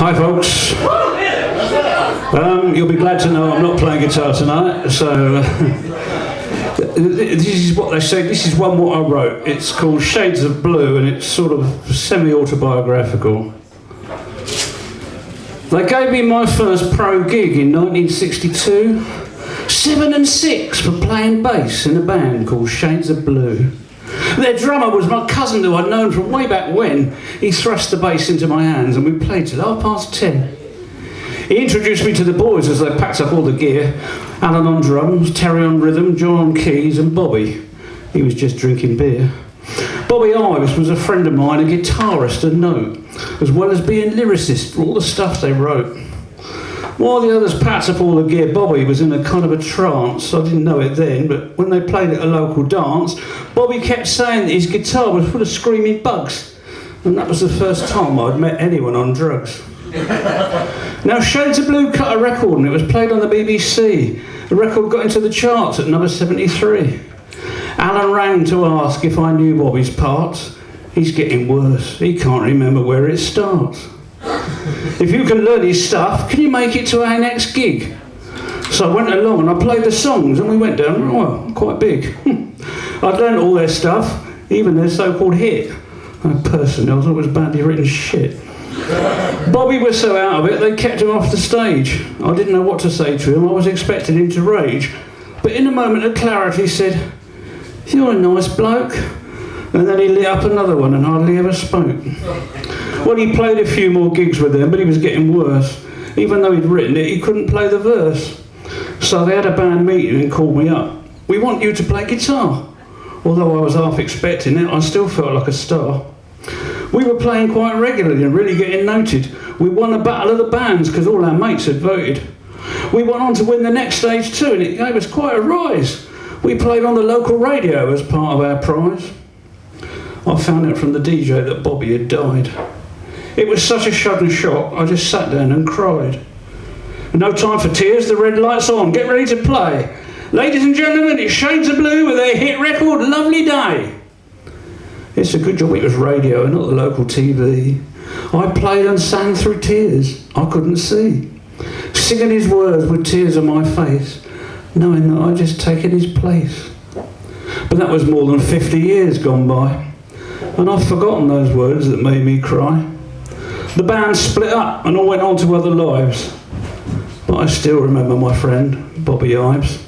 Hi folks. You'll be glad to know I'm not playing guitar tonight, so this is what they say. This is one what I wrote. It's called Shades of Blue and it's sort of semi-autobiographical. They gave me my first pro gig in 1962, 7 and 6 for playing bass in a band called Shades of Blue. Their drummer was my cousin who I'd known from way back when. He thrust the bass into my hands and we played till 10:30. He introduced me to the boys as they packed up all the gear. Alan on drums, Terry on rhythm, John on keys and Bobby. He was just drinking beer. Bobby Ives was a friend of mine, a guitarist and note, as well as being lyricist for all the stuff they wrote. While the others packed up all the gear, Bobby was in a kind of a trance. I didn't know it then, but when they played at a local dance, Bobby kept saying that his guitar was full of screaming bugs. And that was the first time I'd met anyone on drugs. Now, Shades of Blue cut a record and it was played on the BBC. The record got into the charts at number 73. Alan rang to ask if I knew Bobby's parts. He's getting worse. He can't remember where it starts. If you can learn his stuff, can you make it to our next gig? So I went along and I played the songs and we went down, well, quite big. I'd learned all their stuff, even their so-called hit. Personally, I thought it was badly written shit. Bobby was so out of it, they kept him off the stage. I didn't know what to say to him, I was expecting him to rage. But in a moment of clarity he said, "You're a nice bloke." And then he lit up another one and hardly ever spoke. Well, he played a few more gigs with them, but he was getting worse. Even though he'd written it, he couldn't play the verse. So they had a band meeting and called me up. "We want you to play guitar." Although I was half expecting it, I still felt like a star. We were playing quite regularly and really getting noted. We won a battle of the bands because all our mates had voted. We went on to win the next stage too, and it gave us quite a rise. We played on the local radio as part of our prize. I found out from the DJ that Bobby had died. It was such a sudden shock, I just sat down and cried. No time for tears, the red light's on, get ready to play. Ladies and gentlemen, it's Shades of Blue with their hit record, Lovely Day. It's a good job it was radio and not the local TV. I played and sang through tears I couldn't see, singing his words with tears on my face, knowing that I'd just taken his place. But that was more than 50 years gone by, and I've forgotten those words that made me cry. The band split up and all went on to other lives, but I still remember my friend, Bobby Ives.